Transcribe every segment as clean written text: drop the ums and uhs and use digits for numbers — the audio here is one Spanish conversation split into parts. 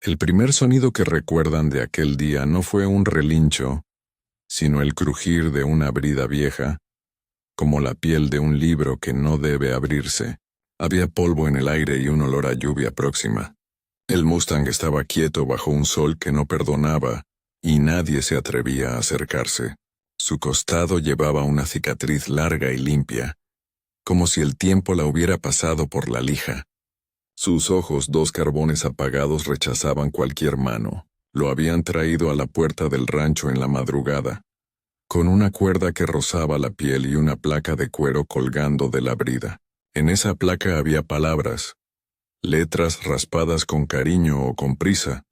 El primer sonido que recuerdan de aquel día no fue un relincho, sino el crujir de una brida vieja, como la piel de un libro que no debe abrirse. Había polvo en el aire y un olor a lluvia próxima. El Mustang estaba quieto bajo un sol que no perdonaba, y nadie se atrevía a acercarse. Su costado llevaba una cicatriz larga y limpia, como si el tiempo la hubiera pasado por la lija. Sus ojos, dos carbones apagados, rechazaban cualquier mano. Lo habían traído a la puerta del rancho en la madrugada, con una cuerda que rozaba la piel y una placa de cuero colgando de la brida. En esa placa había palabras, letras raspadas con cariño o con prisa.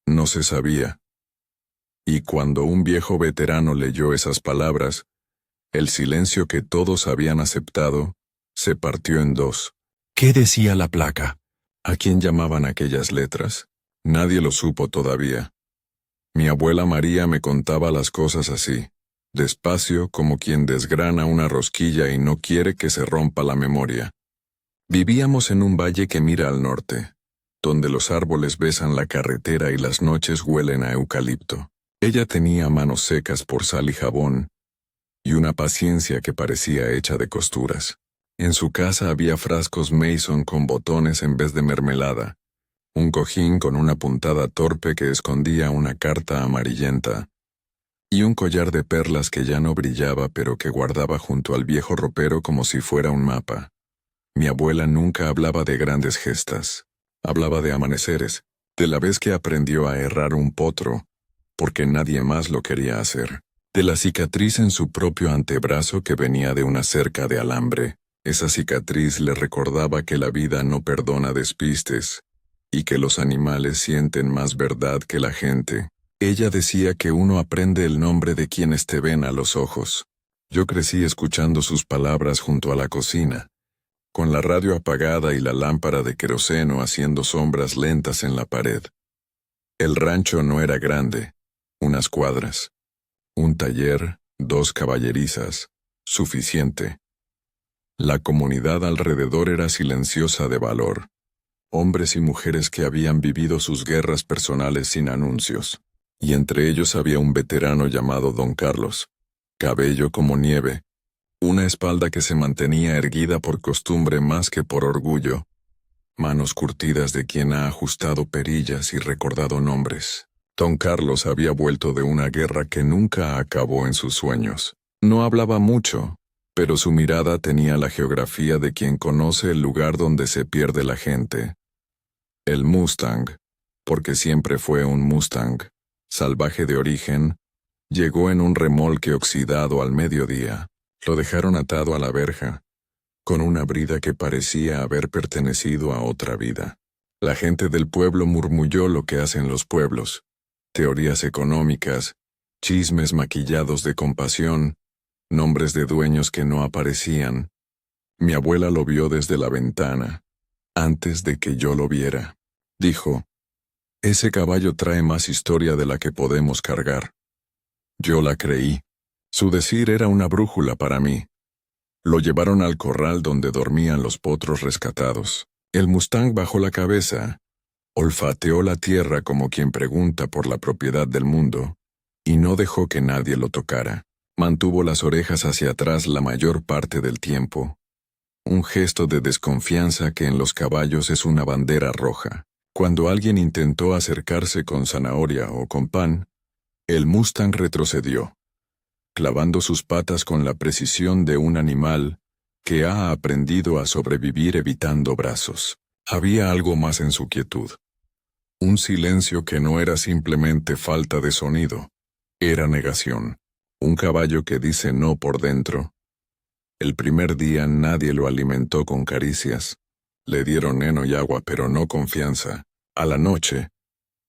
No se sabía. Y cuando un viejo veterano leyó esas palabras, el silencio que todos habían aceptado se partió en dos. ¿Qué decía la placa? ¿A quién llamaban aquellas letras? Nadie lo supo todavía. Mi abuela María me contaba las cosas así, despacio, como quien desgrana una rosquilla y no quiere que se rompa la memoria. Vivíamos en un valle que mira al norte, donde los árboles besan la carretera y las noches huelen a eucalipto. Ella tenía manos secas por sal y jabón, y una paciencia que parecía hecha de costuras. En su casa había frascos Mason con botones en vez de mermelada, un cojín con una puntada torpe que escondía una carta amarillenta, y un collar de perlas que ya no brillaba pero que guardaba junto al viejo ropero como si fuera un mapa. Mi abuela nunca hablaba de grandes gestas. Hablaba de amaneceres, de la vez que aprendió a herrar un potro, porque nadie más lo quería hacer, de la cicatriz en su propio antebrazo que venía de una cerca de alambre. Esa cicatriz le recordaba que la vida no perdona despistes, y que los animales sienten más verdad que la gente. Ella decía que uno aprende el nombre de quienes te ven a los ojos. Yo crecí escuchando sus palabras junto a la cocina, con la radio apagada y la lámpara de queroseno haciendo sombras lentas en la pared. El rancho no era grande, unas cuadras, un taller, 2 caballerizas, suficiente. La comunidad alrededor era silenciosa de valor, hombres y mujeres que habían vivido sus guerras personales sin anuncios, y entre ellos había un veterano llamado Don Carlos, cabello como nieve, una espalda que se mantenía erguida por costumbre más que por orgullo, manos curtidas de quien ha ajustado perillas y recordado nombres. Don Carlos había vuelto de una guerra que nunca acabó en sus sueños. No hablaba mucho, pero su mirada tenía la geografía de quien conoce el lugar donde se pierde la gente. El Mustang, porque siempre fue un Mustang, salvaje de origen, llegó en un remolque oxidado al mediodía. Lo dejaron atado a la verja, con una brida que parecía haber pertenecido a otra vida. La gente del pueblo murmulló lo que hacen los pueblos, teorías económicas, chismes maquillados de compasión, nombres de dueños que no aparecían. Mi abuela lo vio desde la ventana, antes de que yo lo viera. Dijo, «Ese caballo trae más historia de la que podemos cargar». Yo la creí. Su decir era una brújula para mí. Lo llevaron al corral donde dormían los potros rescatados. El Mustang bajó la cabeza, olfateó la tierra como quien pregunta por la propiedad del mundo, y no dejó que nadie lo tocara. Mantuvo las orejas hacia atrás la mayor parte del tiempo, un gesto de desconfianza que en los caballos es una bandera roja. Cuando alguien intentó acercarse con zanahoria o con pan, el Mustang retrocedió, clavando sus patas con la precisión de un animal que ha aprendido a sobrevivir evitando brazos. Había algo más en su quietud. Un silencio que no era simplemente falta de sonido, era negación. Un caballo que dice no por dentro. El primer día nadie lo alimentó con caricias. Le dieron heno y agua, pero no confianza. A la noche,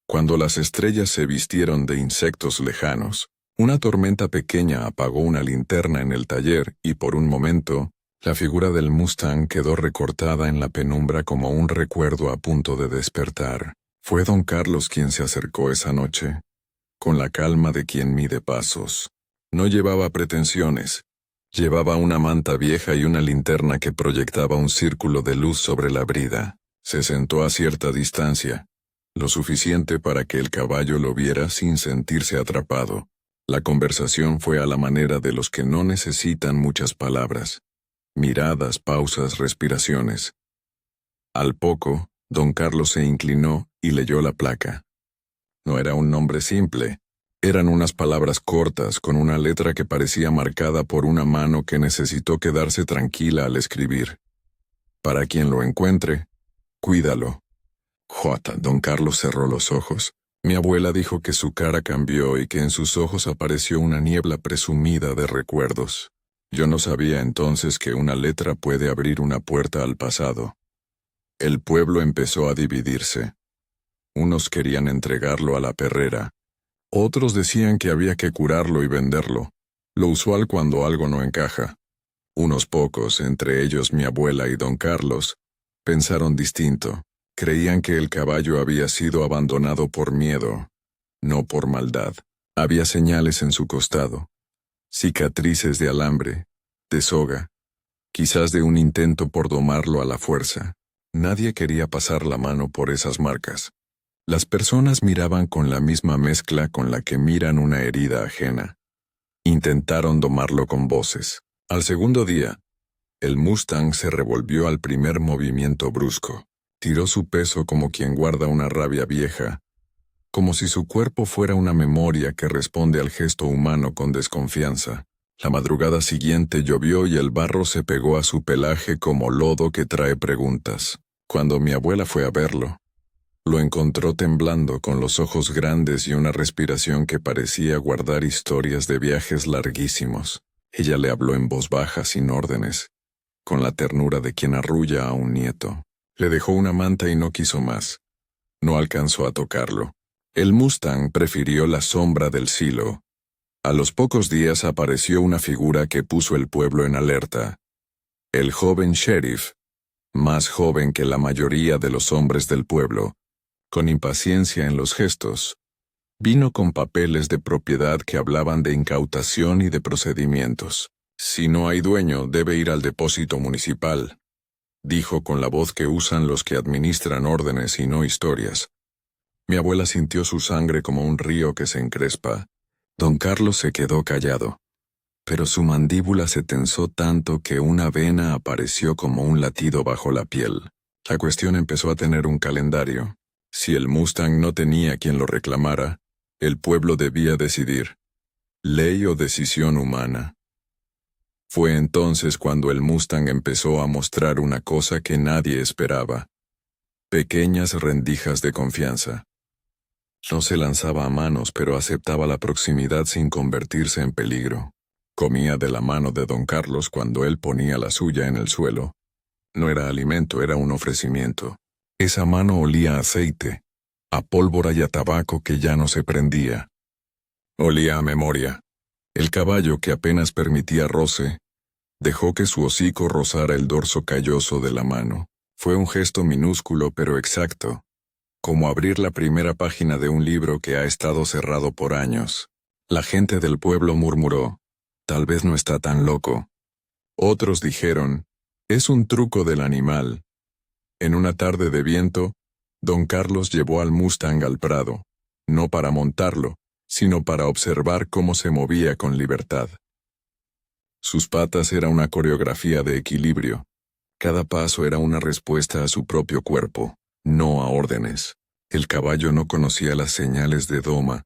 cuando las estrellas se vistieron de insectos lejanos, una tormenta pequeña apagó una linterna en el taller y por un momento, la figura del Mustang quedó recortada en la penumbra como un recuerdo a punto de despertar. Fue Don Carlos quien se acercó esa noche, con la calma de quien mide pasos. No llevaba pretensiones. Llevaba una manta vieja y una linterna que proyectaba un círculo de luz sobre la brida. Se sentó a cierta distancia, lo suficiente para que el caballo lo viera sin sentirse atrapado. La conversación fue a la manera de los que no necesitan muchas palabras. Miradas, pausas, respiraciones. Al poco, don Carlos se inclinó y leyó la placa. No era un nombre simple. Eran unas palabras cortas con una letra que parecía marcada por una mano que necesitó quedarse tranquila al escribir. Para quien lo encuentre, cuídalo. Don Carlos cerró los ojos. Mi abuela dijo que su cara cambió y que en sus ojos apareció una niebla presumida de recuerdos. Yo no sabía entonces que una letra puede abrir una puerta al pasado. El pueblo empezó a dividirse. Unos querían entregarlo a la perrera. Otros decían que había que curarlo y venderlo, lo usual cuando algo no encaja. Unos pocos, entre ellos mi abuela y don Carlos, pensaron distinto. Creían que el caballo había sido abandonado por miedo, no por maldad. Había señales en su costado, cicatrices de alambre, de soga, quizás de un intento por domarlo a la fuerza. Nadie quería pasar la mano por esas marcas. Las personas miraban con la misma mezcla con la que miran una herida ajena. Intentaron domarlo con voces. Al segundo día, el Mustang se revolvió al primer movimiento brusco. Tiró su peso como quien guarda una rabia vieja, como si su cuerpo fuera una memoria que responde al gesto humano con desconfianza. La madrugada siguiente llovió y el barro se pegó a su pelaje como lodo que trae preguntas. Cuando mi abuela fue a verlo, lo encontró temblando con los ojos grandes y una respiración que parecía guardar historias de viajes larguísimos. Ella le habló en voz baja sin órdenes, con la ternura de quien arrulla a un nieto. Le dejó una manta y no quiso más. No alcanzó a tocarlo. El Mustang prefirió la sombra del silo. A los pocos días apareció una figura que puso el pueblo en alerta. El joven sheriff, más joven que la mayoría de los hombres del pueblo, con impaciencia en los gestos, vino con papeles de propiedad que hablaban de incautación y de procedimientos. Si no hay dueño, debe ir al depósito municipal, dijo con la voz que usan los que administran órdenes y no historias. Mi abuela sintió su sangre como un río que se encrespa. Don Carlos se quedó callado, pero su mandíbula se tensó tanto que una vena apareció como un latido bajo la piel. La cuestión empezó a tener un calendario. Si el Mustang no tenía quien lo reclamara, el pueblo debía decidir. Ley o decisión humana. Fue entonces cuando el Mustang empezó a mostrar una cosa que nadie esperaba. Pequeñas rendijas de confianza. No se lanzaba a manos, pero aceptaba la proximidad sin convertirse en peligro. Comía de la mano de don Carlos cuando él ponía la suya en el suelo. No era alimento, era un ofrecimiento. Esa mano olía a aceite, a pólvora y a tabaco que ya no se prendía. Olía a memoria. El caballo, que apenas permitía roce, dejó que su hocico rozara el dorso calloso de la mano. Fue un gesto minúsculo pero exacto, como abrir la primera página de un libro que ha estado cerrado por años. La gente del pueblo murmuró, tal vez no está tan loco. Otros dijeron, es un truco del animal. En una tarde de viento, don Carlos llevó al Mustang al prado, no para montarlo, sino para observar cómo se movía con libertad. Sus patas eran una coreografía de equilibrio. Cada paso era una respuesta a su propio cuerpo, no a órdenes. El caballo no conocía las señales de doma,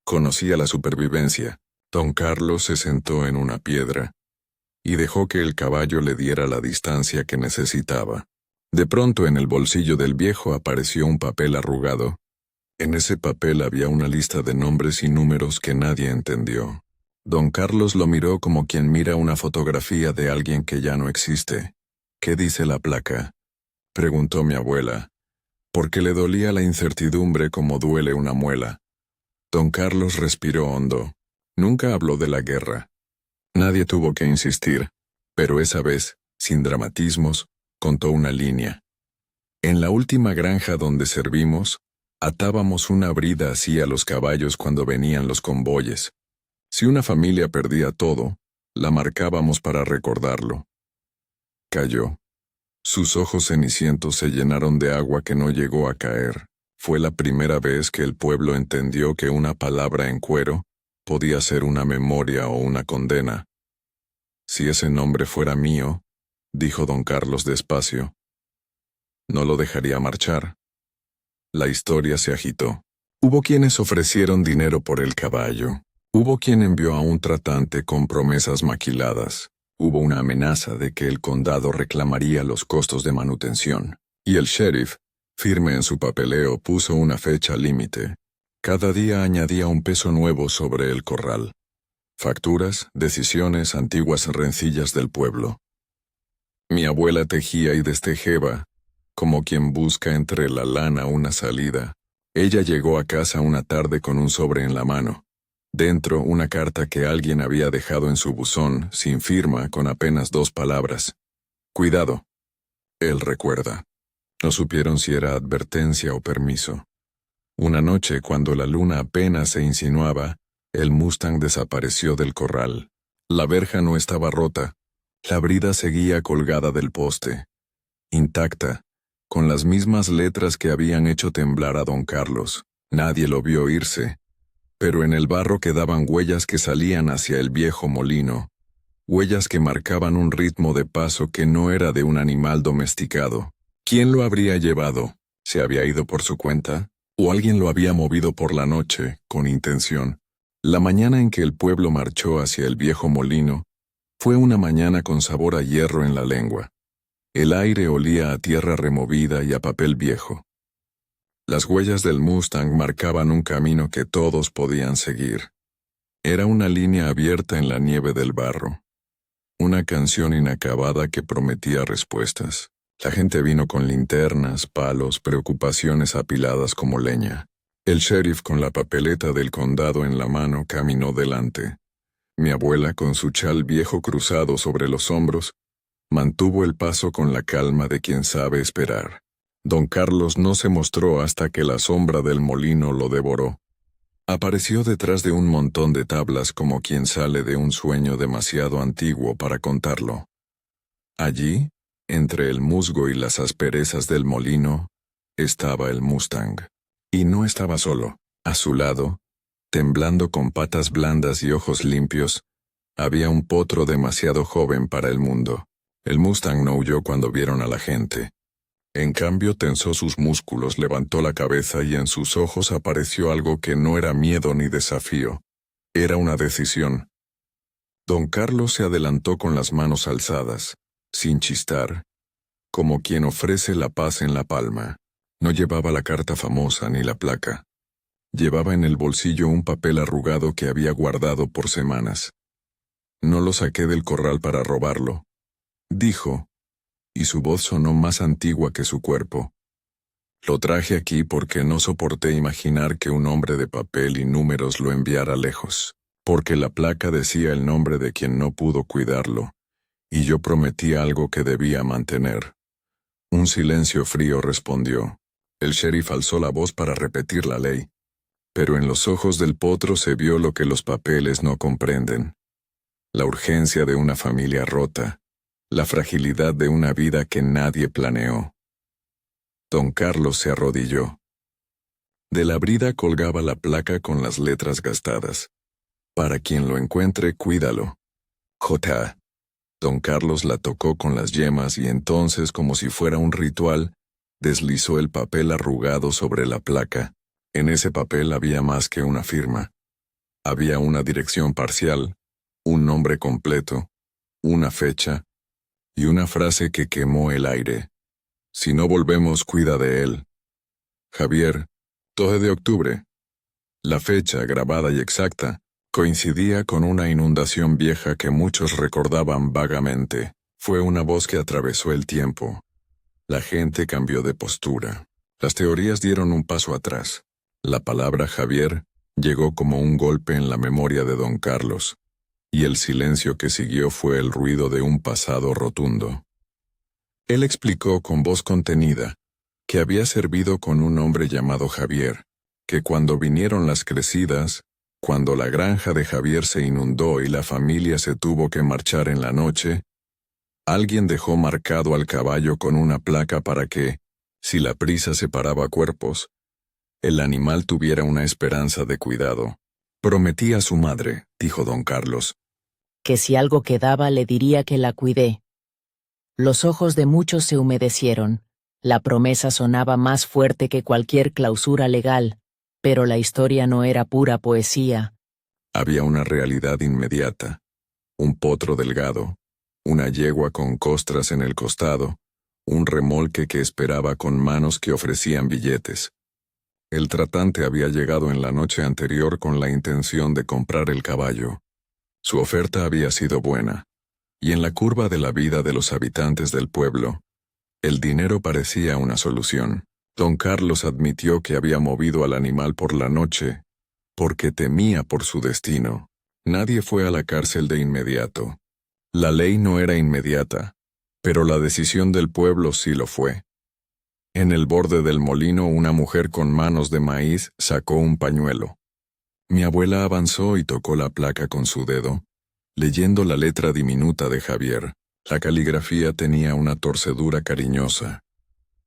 conocía la supervivencia. Don Carlos se sentó en una piedra y dejó que el caballo le diera la distancia que necesitaba. De pronto en el bolsillo del viejo apareció un papel arrugado. En ese papel había una lista de nombres y números que nadie entendió. Don Carlos lo miró como quien mira una fotografía de alguien que ya no existe. ¿Qué dice la placa?, preguntó mi abuela, porque le dolía la incertidumbre como duele una muela. Don Carlos respiró hondo. Nunca habló de la guerra. Nadie tuvo que insistir, pero esa vez, sin dramatismos, contó una línea. En la última granja donde servimos, atábamos una brida así a los caballos cuando venían los convoyes. Si una familia perdía todo, la marcábamos para recordarlo. Calló. Sus ojos cenicientos se llenaron de agua que no llegó a caer. Fue la primera vez que el pueblo entendió que una palabra en cuero podía ser una memoria o una condena. Si ese nombre fuera mío, dijo don Carlos despacio, no lo dejaría marchar. La historia se agitó. Hubo quienes ofrecieron dinero por el caballo. Hubo quien envió a un tratante con promesas maquiladas. Hubo una amenaza de que el condado reclamaría los costos de manutención. Y el sheriff, firme en su papeleo, puso una fecha límite. Cada día añadía un peso nuevo sobre el corral. Facturas, decisiones, antiguas rencillas del pueblo. Mi abuela tejía y destejeba, como quien busca entre la lana una salida. Ella llegó a casa una tarde con un sobre en la mano. Dentro, una carta que alguien había dejado en su buzón, sin firma, con apenas 2 palabras. Cuidado. Él recuerda. No supieron si era advertencia o permiso. Una noche, cuando la luna apenas se insinuaba, el Mustang desapareció del corral. La verja no estaba rota. La brida seguía colgada del poste, intacta, con las mismas letras que habían hecho temblar a don Carlos. Nadie lo vio irse, pero en el barro quedaban huellas que salían hacia el viejo molino, huellas que marcaban un ritmo de paso que no era de un animal domesticado. ¿Quién lo habría llevado? ¿Se había ido por su cuenta? ¿O alguien lo había movido por la noche, con intención? La mañana en que el pueblo marchó hacia el viejo molino, fue una mañana con sabor a hierro en la lengua. El aire olía a tierra removida y a papel viejo. Las huellas del Mustang marcaban un camino que todos podían seguir. Era una línea abierta en la nieve del barro. Una canción inacabada que prometía respuestas. La gente vino con linternas, palos, preocupaciones apiladas como leña. El sheriff con la papeleta del condado en la mano caminó delante. Mi abuela, con su chal viejo cruzado sobre los hombros, mantuvo el paso con la calma de quien sabe esperar. Don Carlos no se mostró hasta que la sombra del molino lo devoró. Apareció detrás de un montón de tablas como quien sale de un sueño demasiado antiguo para contarlo. Allí, entre el musgo y las asperezas del molino, estaba el Mustang. Y no estaba solo. A su lado, temblando con patas blandas y ojos limpios, había un potro demasiado joven para el mundo. El Mustang no huyó cuando vieron a la gente. En cambio, tensó sus músculos, levantó la cabeza y en sus ojos apareció algo que no era miedo ni desafío. Era una decisión. Don Carlos se adelantó con las manos alzadas, sin chistar, como quien ofrece la paz en la palma. No llevaba la carta famosa ni la placa. Llevaba en el bolsillo un papel arrugado que había guardado por semanas. No lo saqué del corral para robarlo, dijo, y su voz sonó más antigua que su cuerpo. Lo traje aquí porque no soporté imaginar que un hombre de papel y números lo enviara lejos, porque la placa decía el nombre de quien no pudo cuidarlo, y yo prometí algo que debía mantener. Un silencio frío respondió. El sheriff alzó la voz para repetir la ley, pero en los ojos del potro se vio lo que los papeles no comprenden. La urgencia de una familia rota, la fragilidad de una vida que nadie planeó. Don Carlos se arrodilló. De la brida colgaba la placa con las letras gastadas. Para quien lo encuentre, cuídalo. J. Don Carlos la tocó con las yemas y entonces, como si fuera un ritual, deslizó el papel arrugado sobre la placa. En ese papel había más que una firma. Había una dirección parcial, un nombre completo, una fecha, y una frase que quemó el aire. Si no volvemos, cuida de él. Javier, 12 de octubre. La fecha, grabada y exacta, coincidía con una inundación vieja que muchos recordaban vagamente. Fue una voz que atravesó el tiempo. La gente cambió de postura. Las teorías dieron un paso atrás. La palabra Javier llegó como un golpe en la memoria de don Carlos, y el silencio que siguió fue el ruido de un pasado rotundo. Él explicó con voz contenida que había servido con un hombre llamado Javier, que cuando vinieron las crecidas, cuando la granja de Javier se inundó y la familia se tuvo que marchar en la noche, alguien dejó marcado al caballo con una placa para que, si la prisa separaba cuerpos, el animal tuviera una esperanza de cuidado. Prometí a su madre, dijo don Carlos, que si algo quedaba le diría que la cuidé. Los ojos de muchos se humedecieron. La promesa sonaba más fuerte que cualquier clausura legal, pero la historia no era pura poesía. había una realidad inmediata. Un potro delgado, una yegua con costras en el costado, un remolque que esperaba con manos que ofrecían billetes. El tratante había llegado en la noche anterior con la intención de comprar el caballo. Su oferta había sido buena, y en la curva de la vida de los habitantes del pueblo, el dinero parecía una solución. Don Carlos admitió que había movido al animal por la noche, porque temía por su destino. Nadie fue a la cárcel de inmediato. La ley no era inmediata, pero la decisión del pueblo sí lo fue. En el borde del molino una mujer con manos de maíz sacó un pañuelo. Mi abuela avanzó y tocó la placa con su dedo, leyendo la letra diminuta de Javier. La caligrafía tenía una torcedura cariñosa,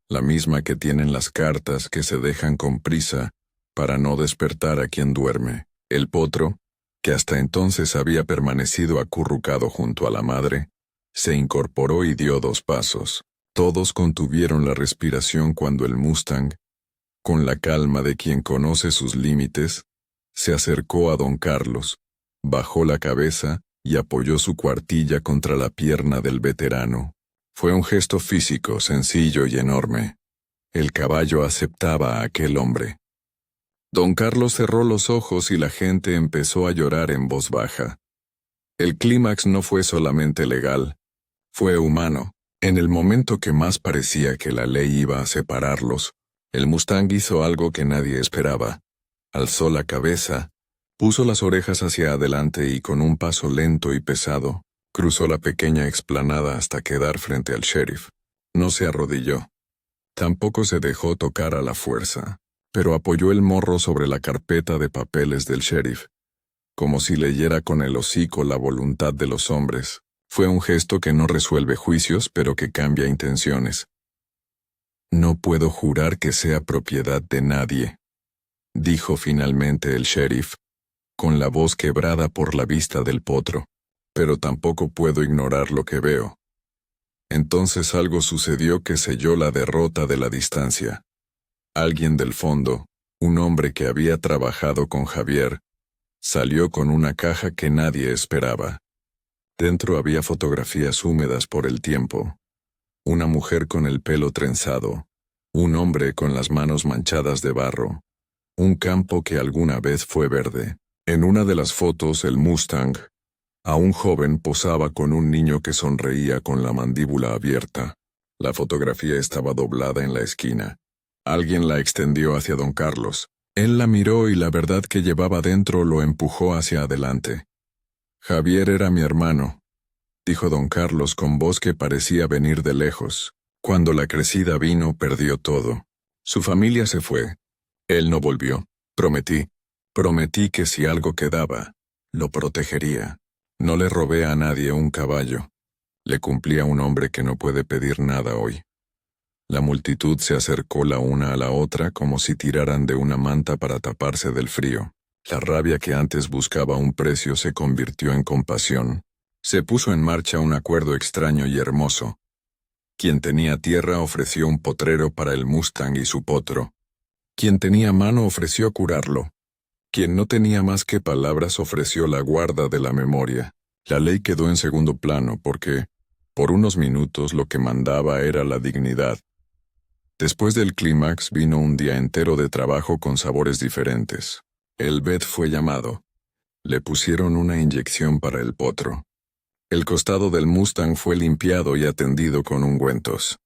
la misma que tienen las cartas que se dejan con prisa para no despertar a quien duerme. El potro, que hasta entonces había permanecido acurrucado junto a la madre, se incorporó y dio 2 pasos. Todos contuvieron la respiración cuando el Mustang, con la calma de quien conoce sus límites, se acercó a don Carlos, bajó la cabeza y apoyó su cuartilla contra la pierna del veterano. Fue un gesto físico, sencillo y enorme. El caballo aceptaba a aquel hombre. Don Carlos cerró los ojos y la gente empezó a llorar en voz baja. El clímax no fue solamente legal, fue humano. En el momento que más parecía que la ley iba a separarlos, el Mustang hizo algo que nadie esperaba. Alzó la cabeza, puso las orejas hacia adelante y con un paso lento y pesado, cruzó la pequeña explanada hasta quedar frente al sheriff. No se arrodilló. Tampoco se dejó tocar a la fuerza, pero apoyó el morro sobre la carpeta de papeles del sheriff, como si leyera con el hocico la voluntad de los hombres. Fue un gesto que no resuelve juicios, pero que cambia intenciones. No puedo jurar que sea propiedad de nadie, dijo finalmente el sheriff, con la voz quebrada por la vista del potro, pero tampoco puedo ignorar lo que veo. Entonces algo sucedió que selló la derrota de la distancia. Alguien del fondo, un hombre que había trabajado con Javier, salió con una caja que nadie esperaba. Dentro había fotografías húmedas por el tiempo, una mujer con el pelo trenzado, un hombre con las manos manchadas de barro, un campo que alguna vez fue verde. En una de las fotos el Mustang, a un joven posaba con un niño que sonreía con la mandíbula abierta. La fotografía estaba doblada en la esquina. Alguien la extendió hacia don Carlos. Él la miró y la verdad que llevaba dentro lo empujó hacia adelante. Javier era mi hermano, dijo don Carlos con voz que parecía venir de lejos. Cuando la crecida vino, perdió todo. Su familia se fue. Él no volvió. Prometí que si algo quedaba, lo protegería. No le robé a nadie un caballo. Le cumplí a un hombre que no puede pedir nada hoy. La multitud se acercó la una a la otra como si tiraran de una manta para taparse del frío. La rabia que antes buscaba un precio se convirtió en compasión. Se puso en marcha un acuerdo extraño y hermoso. Quien tenía tierra ofreció un potrero para el Mustang y su potro. Quien tenía mano ofreció curarlo. Quien no tenía más que palabras ofreció la guarda de la memoria. La ley quedó en segundo plano porque, por unos minutos, lo que mandaba era la dignidad. Después del clímax vino un día entero de trabajo con sabores diferentes. El vet fue llamado. Le pusieron una inyección para el potro. El costado del Mustang fue limpiado y atendido con ungüentos.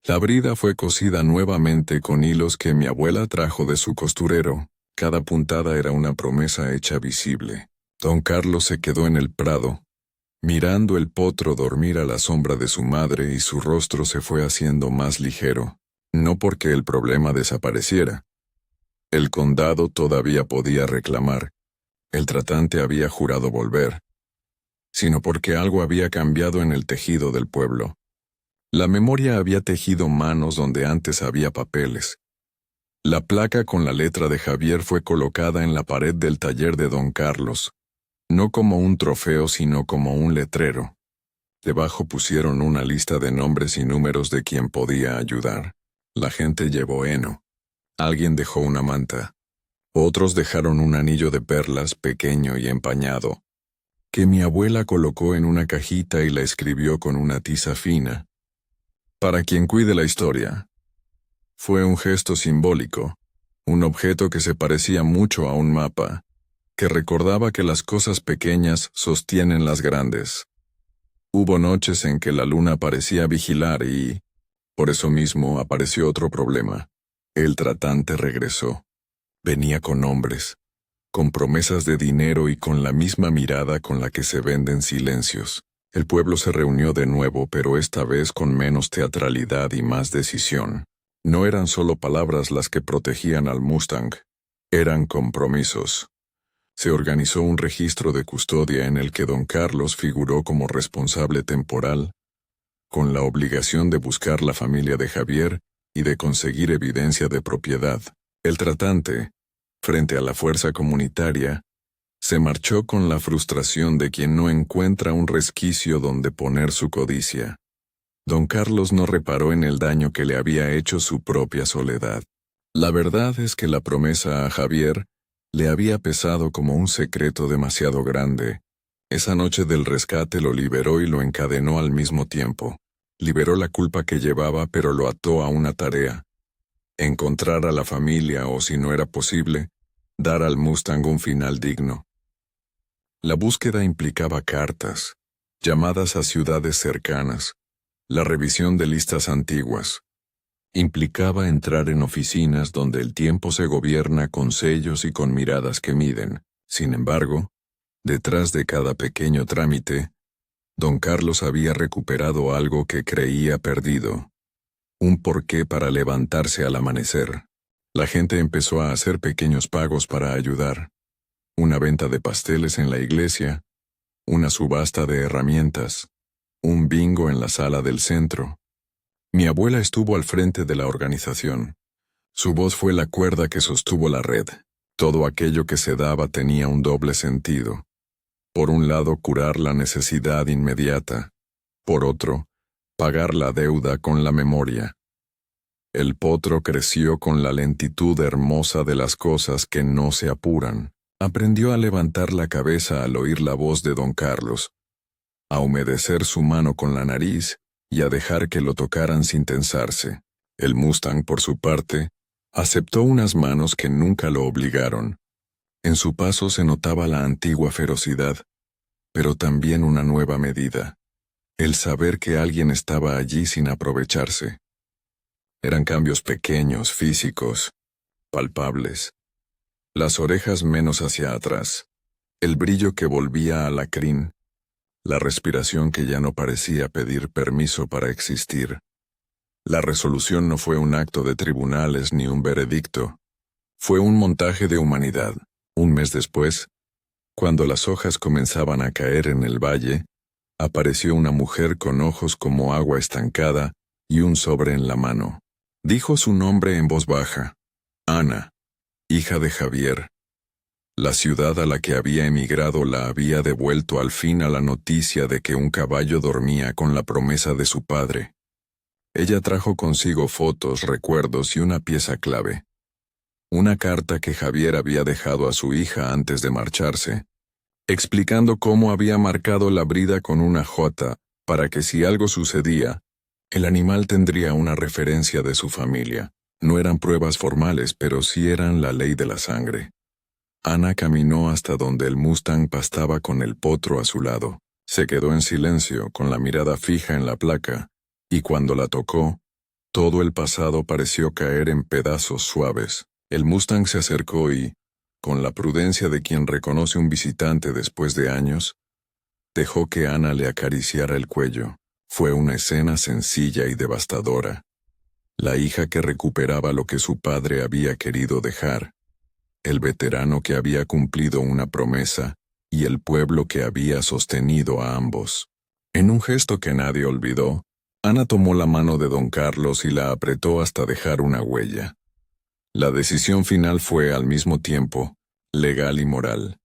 La brida fue cosida nuevamente con hilos que mi abuela trajo de su costurero. Cada puntada era una promesa hecha visible. Don Carlos se quedó en el prado, mirando el potro dormir a la sombra de su madre y su rostro se fue haciendo más ligero. No porque el problema desapareciera. El condado todavía podía reclamar. El tratante había jurado volver. Sino porque algo había cambiado en el tejido del pueblo. La memoria había tejido manos donde antes había papeles. La placa con la letra de Javier fue colocada en la pared del taller de don Carlos, no como un trofeo sino como un letrero. Debajo pusieron una lista de nombres y números de quien podía ayudar. La gente llevó heno. Alguien dejó una manta. Otros dejaron un anillo de perlas pequeño y empañado, que mi abuela colocó en una cajita y la escribió con una tiza fina. Para quien cuide la historia. Fue un gesto simbólico, un objeto que se parecía mucho a un mapa, que recordaba que las cosas pequeñas sostienen las grandes. Hubo noches en que la luna parecía vigilar y, por eso mismo, apareció otro problema. El tratante regresó. Venía con hombres, con promesas de dinero y con la misma mirada con la que se venden silencios. El pueblo se reunió de nuevo, pero esta vez con menos teatralidad y más decisión. No eran solo palabras las que protegían al Mustang, eran compromisos. Se organizó un registro de custodia en el que don Carlos figuró como responsable temporal, con la obligación de buscar la familia de Javier y de conseguir evidencia de propiedad. El tratante, frente a la fuerza comunitaria, se marchó con la frustración de quien no encuentra un resquicio donde poner su codicia. Don Carlos no reparó en el daño que le había hecho su propia soledad. La verdad es que la promesa a Javier le había pesado como un secreto demasiado grande. Esa noche del rescate lo liberó y lo encadenó al mismo tiempo. Liberó la culpa que llevaba, pero lo ató a una tarea: encontrar a la familia o, si no era posible, dar al Mustang un final digno. La búsqueda implicaba cartas, llamadas a ciudades cercanas, la revisión de listas antiguas. Implicaba entrar en oficinas donde el tiempo se gobierna con sellos y con miradas que miden. Sin embargo, detrás de cada pequeño trámite, don Carlos había recuperado algo que creía perdido. Un porqué para levantarse al amanecer. La gente empezó a hacer pequeños pagos para ayudar. Una venta de pasteles en la iglesia, una subasta de herramientas, un bingo en la sala del centro. Mi abuela estuvo al frente de la organización. Su voz fue la cuerda que sostuvo la red. Todo aquello que se daba tenía un doble sentido. Por un lado, curar la necesidad inmediata. Por otro, pagar la deuda con la memoria. El potro creció con la lentitud hermosa de las cosas que no se apuran. Aprendió a levantar la cabeza al oír la voz de don Carlos, a humedecer su mano con la nariz y a dejar que lo tocaran sin tensarse. El Mustang, por su parte, aceptó unas manos que nunca lo obligaron. En su paso se notaba la antigua ferocidad, pero también una nueva medida: el saber que alguien estaba allí sin aprovecharse. Eran cambios pequeños, físicos, palpables. Las orejas menos hacia atrás, el brillo que volvía a la crin, la respiración que ya no parecía pedir permiso para existir. La resolución no fue un acto de tribunales ni un veredicto. Fue un montaje de humanidad. Un mes después, cuando las hojas comenzaban a caer en el valle, apareció una mujer con ojos como agua estancada y un sobre en la mano. Dijo su nombre en voz baja: Ana, hija de Javier. La ciudad a la que había emigrado la había devuelto al fin a la noticia de que un caballo dormía con la promesa de su padre. Ella trajo consigo fotos, recuerdos y una pieza clave. Una carta que Javier había dejado a su hija antes de marcharse, explicando cómo había marcado la brida con una J, para que si algo sucedía, el animal tendría una referencia de su familia. No eran pruebas formales, pero sí eran la ley de la sangre. Ana caminó hasta donde el Mustang pastaba con el potro a su lado. Se quedó en silencio, con la mirada fija en la placa, y cuando la tocó, todo el pasado pareció caer en pedazos suaves. El Mustang se acercó y, con la prudencia de quien reconoce un visitante después de años, dejó que Ana le acariciara el cuello. Fue una escena sencilla y devastadora. La hija que recuperaba lo que su padre había querido dejar, el veterano que había cumplido una promesa y el pueblo que había sostenido a ambos. En un gesto que nadie olvidó, Ana tomó la mano de don Carlos y la apretó hasta dejar una huella. La decisión final fue, al mismo tiempo, legal y moral.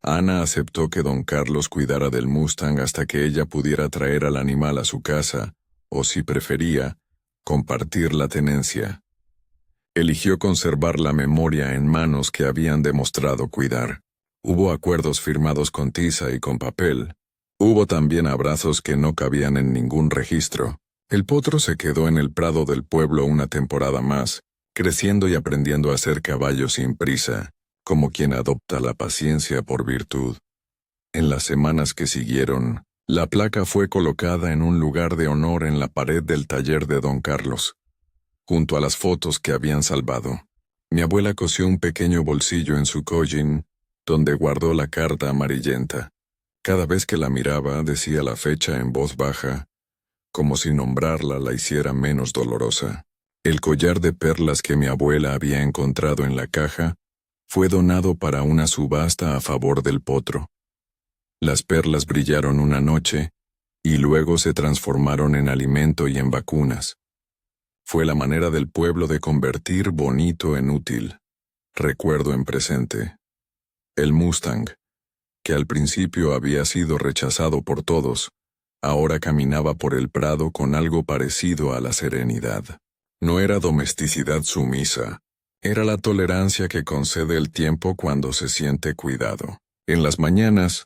Ana aceptó que don Carlos cuidara del Mustang hasta que ella pudiera traer al animal a su casa, o si prefería, compartir la tenencia. Eligió conservar la memoria en manos que habían demostrado cuidar. Hubo acuerdos firmados con tiza y con papel. Hubo también abrazos que no cabían en ningún registro. El potro se quedó en el prado del pueblo una temporada más, creciendo y aprendiendo a ser caballo sin prisa, como quien adopta la paciencia por virtud. En las semanas que siguieron, la placa fue colocada en un lugar de honor en la pared del taller de don Carlos, junto a las fotos que habían salvado. Mi abuela cosió un pequeño bolsillo en su collín, donde guardó la carta amarillenta. Cada vez que la miraba decía la fecha en voz baja, como si nombrarla la hiciera menos dolorosa. El collar de perlas que mi abuela había encontrado en la caja fue donado para una subasta a favor del potro. Las perlas brillaron una noche y luego se transformaron en alimento y en vacunas. Fue la manera del pueblo de convertir bonito en útil. Recuerdo en presente. El Mustang, que al principio había sido rechazado por todos, ahora caminaba por el prado con algo parecido a la serenidad. No era domesticidad sumisa, era la tolerancia que concede el tiempo cuando se siente cuidado. En las mañanas,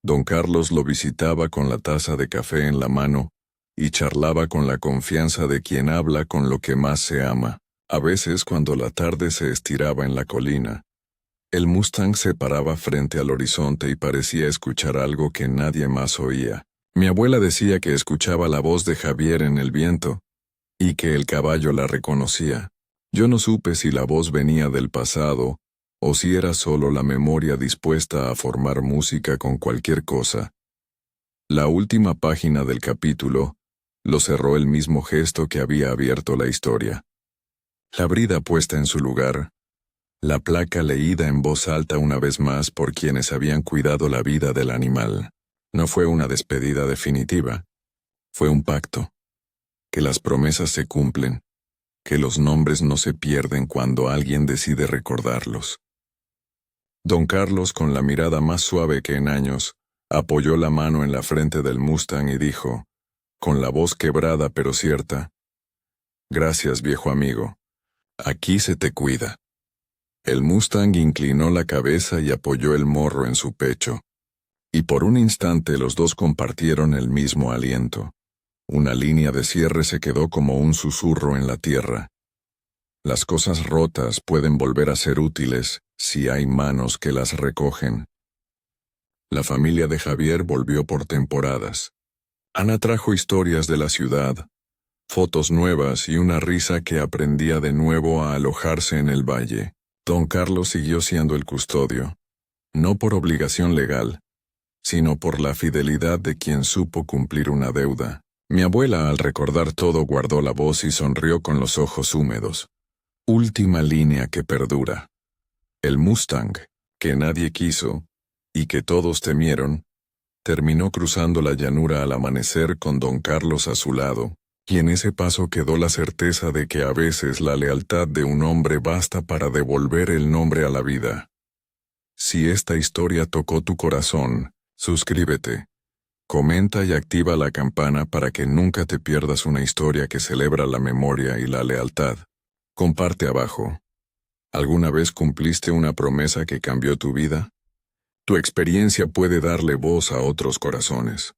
don Carlos lo visitaba con la taza de café en la mano y charlaba con la confianza de quien habla con lo que más se ama. A veces, cuando la tarde se estiraba en la colina, el Mustang se paraba frente al horizonte y parecía escuchar algo que nadie más oía. Mi abuela decía que escuchaba la voz de Javier en el viento, y que el caballo la reconocía. Yo no supe si la voz venía del pasado, o si era solo la memoria dispuesta a formar música con cualquier cosa. La última página del capítulo lo cerró el mismo gesto que había abierto la historia. La brida puesta en su lugar, la placa leída en voz alta una vez más por quienes habían cuidado la vida del animal. No fue una despedida definitiva, fue un pacto. Que las promesas se cumplen, que los nombres no se pierden cuando alguien decide recordarlos. Don Carlos, con la mirada más suave que en años, apoyó la mano en la frente del Mustang y dijo, con la voz quebrada pero cierta, «Gracias, viejo amigo. Aquí se te cuida». El Mustang inclinó la cabeza y apoyó el morro en su pecho. Y por un instante los dos compartieron el mismo aliento. Una línea de cierre se quedó como un susurro en la tierra. Las cosas rotas pueden volver a ser útiles si hay manos que las recogen. La familia de Javier volvió por temporadas. Ana trajo historias de la ciudad, fotos nuevas y una risa que aprendía de nuevo a alojarse en el valle. Don Carlos siguió siendo el custodio, no por obligación legal, sino por la fidelidad de quien supo cumplir una deuda. Mi abuela, al recordar todo, guardó la voz y sonrió con los ojos húmedos. Última línea que perdura. El Mustang, que nadie quiso, y que todos temieron, terminó cruzando la llanura al amanecer con don Carlos a su lado, y en ese paso quedó la certeza de que a veces la lealtad de un hombre basta para devolver el nombre a la vida. Si esta historia tocó tu corazón, suscríbete, comenta y activa la campana para que nunca te pierdas una historia que celebra la memoria y la lealtad. Comparte abajo. ¿Alguna vez cumpliste una promesa que cambió tu vida? Tu experiencia puede darle voz a otros corazones.